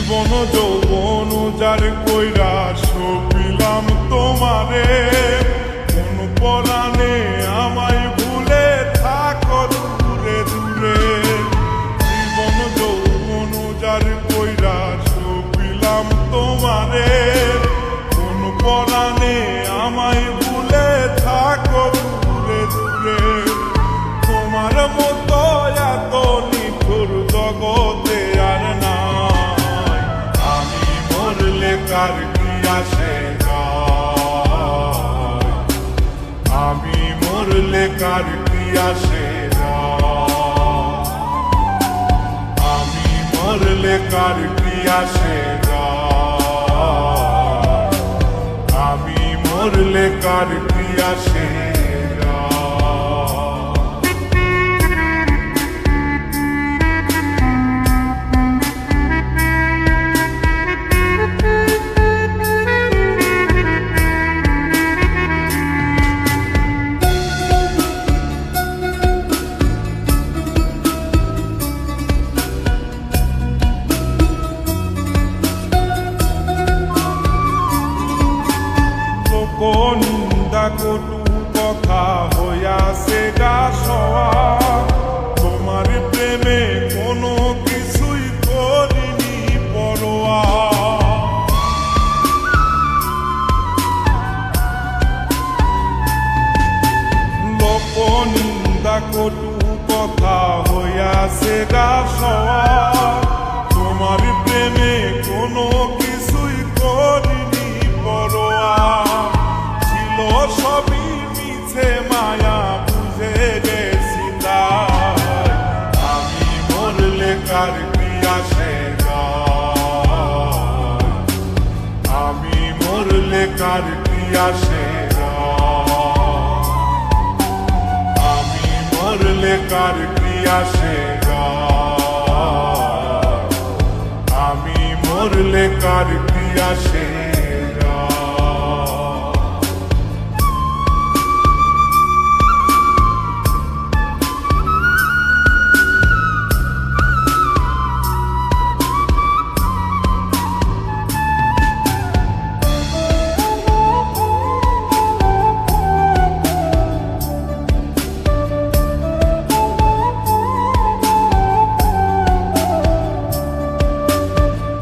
জীবন যৌবন যার কইরা সপিলাম তোমারে, কোন পরাণে আমায় ভুলে থাকো দূরে দূরে। জীবন যৌবন যার কইরা সপিলাম তোমারে, কোন পরাণে আমায় ভুলে থাকো দূরে দূরে। তোমার মতো এত নিঠুর জগতে আর নাই, আমি মরলে কার কি আসে যায়, আমি মরলে কার কি আসে যায়, আমি মরলে কার কি আসে যায়, আমি মরলে কার কি আসে। নিন্দা কটু কথা হইয়াছে গা সওয়া, তোমার প্রেমে কোনো কিছুই করিনি পরোয়া। লোক নিন্দা কটু কথা হইয়াছে গা সওয়া, তোমার প্রেমে কোনো কিছুই করিনি পরোয়া। সবই মিছে মায়া বুঝে গেছি তাই, আমি মরলে কার কি আসে যায়, আমি মরলে কার কি আসে যায়, আমি মরলে কার কি আসে যায়, আমি মরলে কার কি আসে।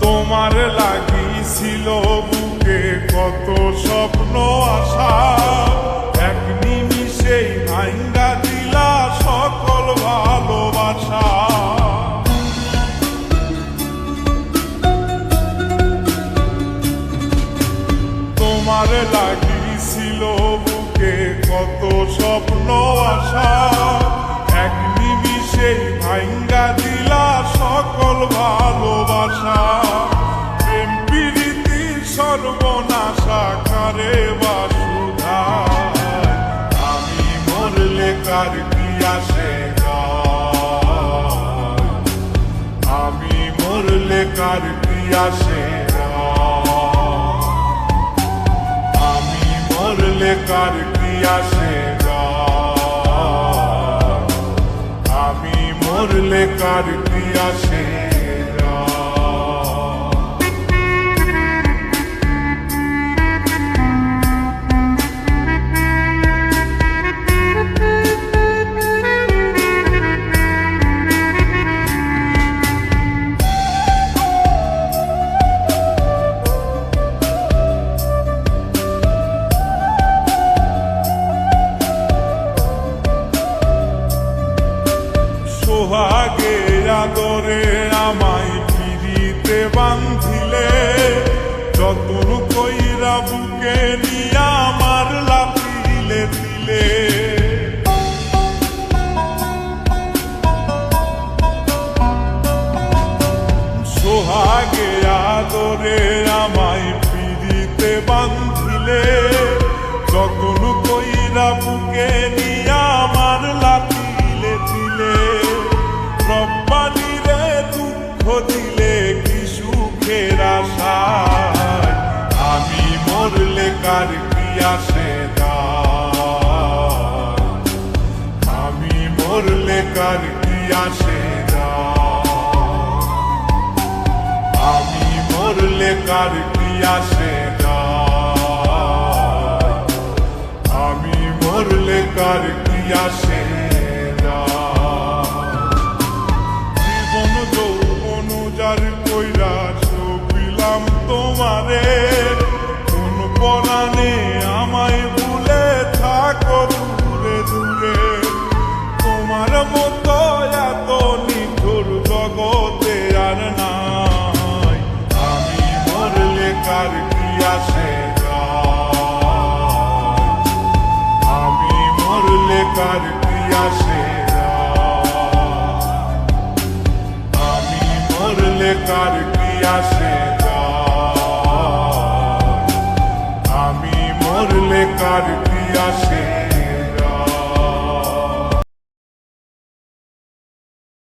তোমার লাগিছিল বুকে কত স্বপ্ন আশা, এক নিমিষেই ভাঙ্গা দিলা সকল ভালোবাসা। তোমার লাগিছিল বুকে কত স্বপ্ন আশা, এক নিমিষেই ভাঙ্গা দিলা সকল ভালোবাসা। প্রেম প্রীতি সর্বনাশা কারে বাসুধায়, আমি মরলে কার কি আসে যায়, আমি মরলে কার কি আসে যায়, আমি মরলে কার কি আসে যায়, আমি মরলে কার কি আসে। সোহাগে আদরে আমায় পিড়িতে বান্ধিলে, যতন কইরা বুকে নিয়া মারলা তিলে তিলে। সোহাগে আদরে আমায় পিড়িতে বান্ধিলে, যতন কইরা বুকে নিয়া মারলা তিলে তিলে। রব্বানি রে দুঃখ দিলে কি সুখের আশায়, আমি মরলে কার কি আসে যায়, আমি মরলে কার কি আসে যায়, আমি মরলে কার কি আসে যায়, আমি মরলে কার কি আসে যায়। জীবন যৌবন যার কইরা সপিলাম তোমারে, কোন পরাণে আমায় ভুলে থাকো দূরে দূরে। তোমার মতো এত নিঠুর জগতে আর নাই, আমি মরলে কার কি আসে যায়, আমি মরলে কার কি আসে যায়, আমি মরলে কার কি আসে যায়, আমি মরলে কার কি আসে।